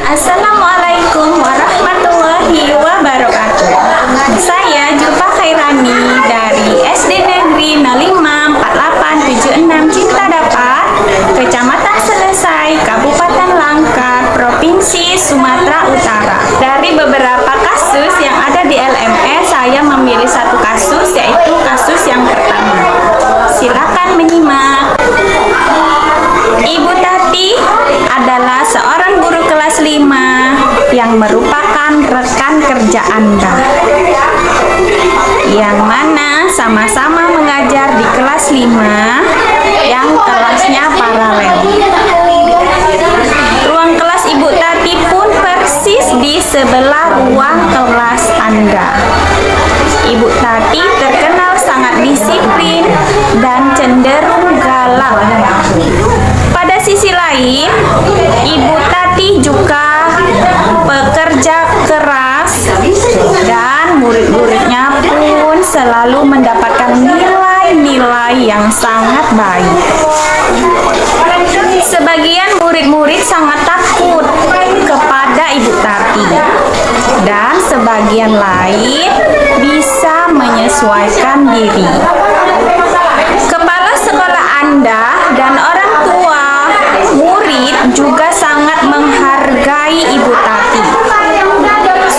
Assalamualaikum warahmatullahi wabarakatuh. Saya Julfa Khairani dari SD Negeri 054876 Cinta Dapat, Kecamatan Selesai, Kabupaten Langkat, Provinsi Sumatera Utara. Dari beberapa kasus yang ada di LMS, saya memilih satu kasus, yaitu kasus yang pertama. Silakan menyimak. Ibu Tati adalah seorang guru kelas 5 yang merupakan rekan kerja Anda, yang mana sama-sama mengajar di kelas 5 yang kelasnya paralel. Ruang kelas Ibu Tati pun persis di sebelah ruang kelas Anda. Ibu Tati terkenal sangat disiplin dan cenderung galak. Pada sisi lain, Ibu Tati juga pekerja keras dan murid-muridnya pun selalu mendapatkan nilai-nilai yang sangat baik. Sebagian murid-murid sangat takut kepada Ibu Tati dan sebagian lain bisa menyesuaikan diri. Kepala sekolah Anda dan orang tua murid juga sangat menghargai Ibu Tati.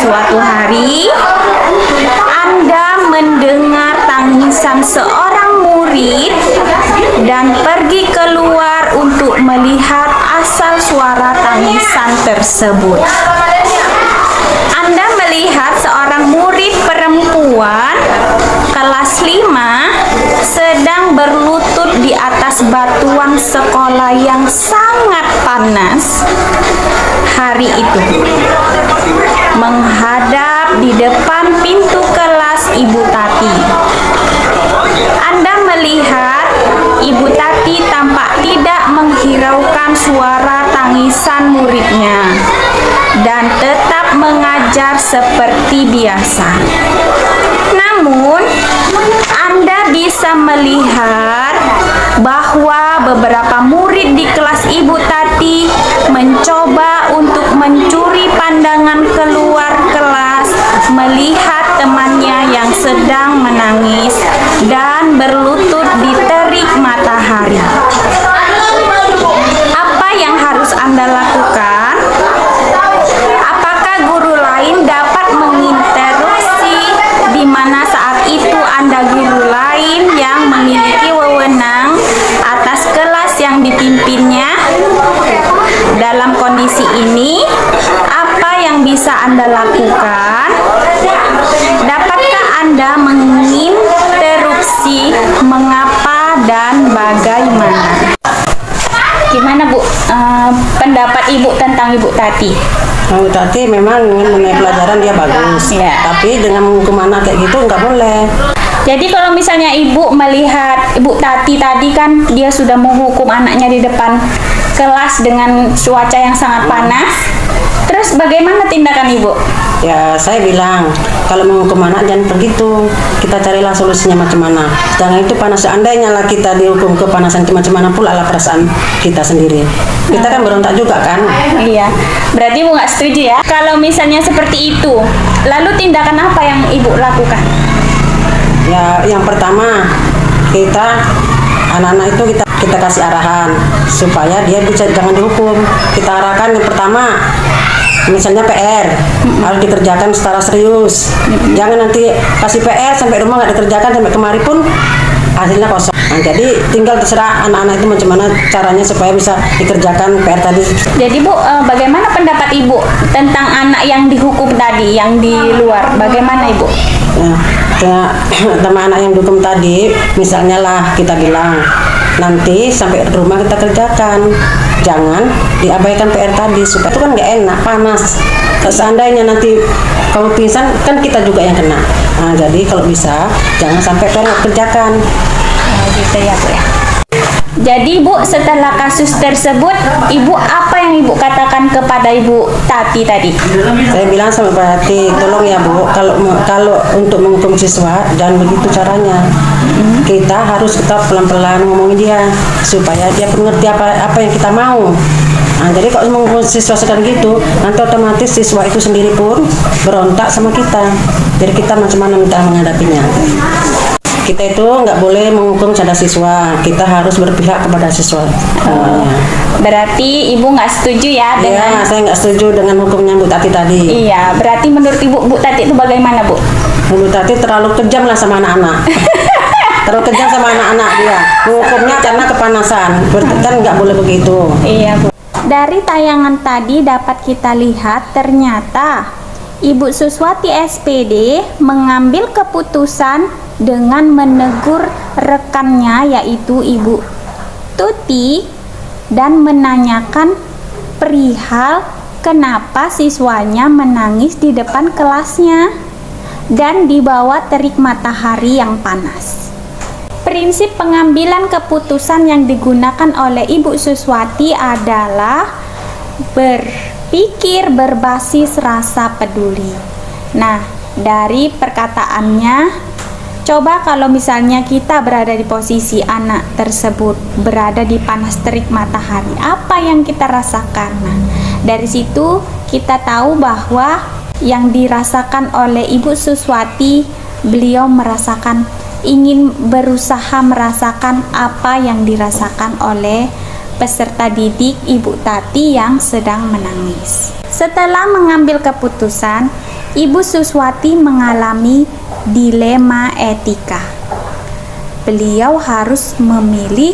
Suatu hari, Anda mendengar tangisan seorang murid dan pergi keluar untuk melihat asal suara tangisan tersebut. Anda melihat seorang murid perempuan kelas 5 sedang berlutut di atas batuan sekolah yang sangat panas hari itu, menghadap di depan pintu kelas Ibu Tati. Anda melihat Ibu Tati tampak tidak menghiraukan suara tangisan muridnya dan tetap mengajar seperti biasa. Namun, Anda bisa melihat bahwa beberapa murid di kelas Ibu Tati mencoba untuk mencuri pandangan keluar kelas melihat temannya yang sedang menangis dan berlutut di terik matahari. Apa yang harus Anda lakukan? Apakah guru lain dapat menginterupsi di mana saat itu Anda guru lain yang memiliki wewenang atas kelas yang dipimpinnya? Dalam kondisi ini, apa yang bisa Anda lakukan? Dapatkah Anda menginterupsi mengapa dan bagaimana? Gimana Bu, pendapat Ibu tentang Ibu Tati? Ibu Tati memang mengenai pelajaran dia bagus, tapi dengan menghukum anak kayak gitu nggak boleh. Jadi kalau misalnya Ibu melihat Ibu Tati tadi kan dia sudah menghukum anaknya di depan kelas dengan cuaca yang sangat panas, terus bagaimana tindakan Ibu? Ya saya bilang kalau menghukum anak jangan begitu, kita carilah solusinya macam mana. Jangan itu panas, seandainya lah kita dihukum kepanasan macam mana pula lah perasaan kita sendiri. Kita kan berontak juga kan. Iya, berarti Ibu nggak setuju ya? Kalau misalnya seperti itu, lalu tindakan apa yang Ibu lakukan? Ya yang pertama, kita anak-anak itu kita kasih arahan supaya dia bisa jangan dihukum. Kita arahkan yang pertama, misalnya PR harus dikerjakan secara serius. Jangan nanti kasih PR sampai rumah nggak dikerjakan, sampai kemari pun hasilnya kosong. Nah, jadi tinggal terserah anak-anak itu macam mana caranya supaya bisa dikerjakan PR tadi. Jadi Bu, bagaimana pendapat Ibu tentang anak yang dihukum tadi, yang di luar? Bagaimana Ibu? Ya, sama anak yang dihukum tadi, misalnya lah kita bilang nanti sampai rumah kita kerjakan, jangan diabaikan PR tadi supaya itu kan nggak enak, panas. Seandainya nanti kamu pingsan kan kita juga yang kena. Nah, jadi kalau bisa jangan sampai PR kerjakan. Gitu ya Bu ya. Jadi Bu, setelah kasus tersebut, Ibu apa yang Ibu katakan kepada Ibu Tati tadi? Saya bilang sama Pak Tati, tolong ya Bu, kalau untuk menghukum siswa jangan begitu caranya. Kita harus tetap pelan-pelan ngomongin dia supaya dia mengerti apa yang kita mau. Nah, jadi kalau menghukum siswa sedang gitu, nanti otomatis siswa itu sendiri pun berontak sama kita. Jadi kita macam mana kita menghadapinya. Kita itu nggak boleh menghukum cada siswa, kita harus berpihak kepada siswa. Berarti Ibu nggak setuju ya dengan... Iya, saya nggak setuju dengan hukumnya Bu Tati tadi. Iya, berarti menurut Ibu, Bu Tati itu bagaimana, Bu? Bu Tati terlalu kejam lah sama anak-anak. Terlalu kejam sama anak-anak dia. Hukumnya karena kepanasan. Kan nggak boleh begitu. Iya, Bu. Dari tayangan tadi dapat kita lihat ternyata Ibu Suswati SPD mengambil keputusan dengan menegur rekannya yaitu Ibu Tuti dan menanyakan perihal kenapa siswanya menangis di depan kelasnya dan di bawah terik matahari yang panas. Prinsip pengambilan keputusan yang digunakan oleh Ibu Suswati adalah berpikir berbasis rasa peduli. Nah, dari perkataannya, coba kalau misalnya kita berada di posisi anak tersebut, berada di panas terik matahari, apa yang kita rasakan? Nah, dari situ kita tahu bahwa yang dirasakan oleh Ibu Suswati, beliau ingin berusaha merasakan apa yang dirasakan oleh peserta didik Ibu Tati yang sedang menangis. Setelah mengambil keputusan, Ibu Suswati mengalami dilema etika. Beliau harus memilih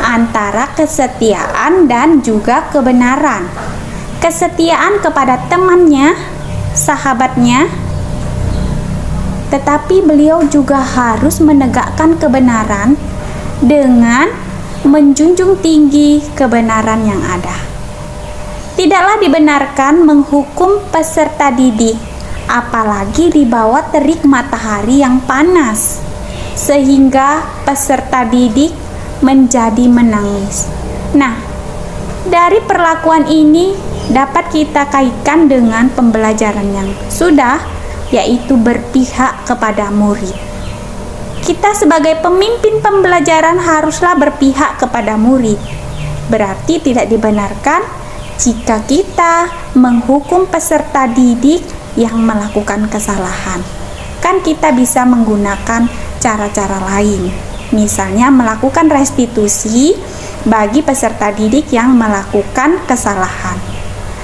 antara kesetiaan dan juga kebenaran. Kesetiaan kepada temannya, sahabatnya, tetapi beliau juga harus menegakkan kebenaran dengan menjunjung tinggi kebenaran yang ada. Tidaklah dibenarkan menghukum peserta didik, apalagi di bawah terik matahari yang panas, sehingga peserta didik menjadi menangis. Nah, dari perlakuan ini dapat kita kaitkan dengan pembelajaran yang sudah, yaitu berpihak kepada murid. Kita sebagai pemimpin pembelajaran haruslah berpihak kepada murid. Berarti tidak dibenarkan jika kita menghukum peserta didik yang melakukan kesalahan. Kan kita bisa menggunakan cara-cara lain. Misalnya melakukan restitusi bagi peserta didik yang melakukan kesalahan.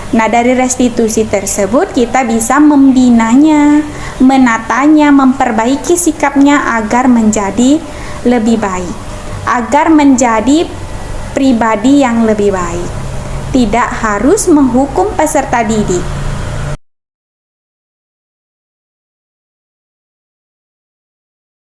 Nah, dari restitusi tersebut kita bisa membinanya, menatanya, memperbaiki sikapnya agar menjadi lebih baik, agar menjadi pribadi yang lebih baik. Tidak harus menghukum peserta didik.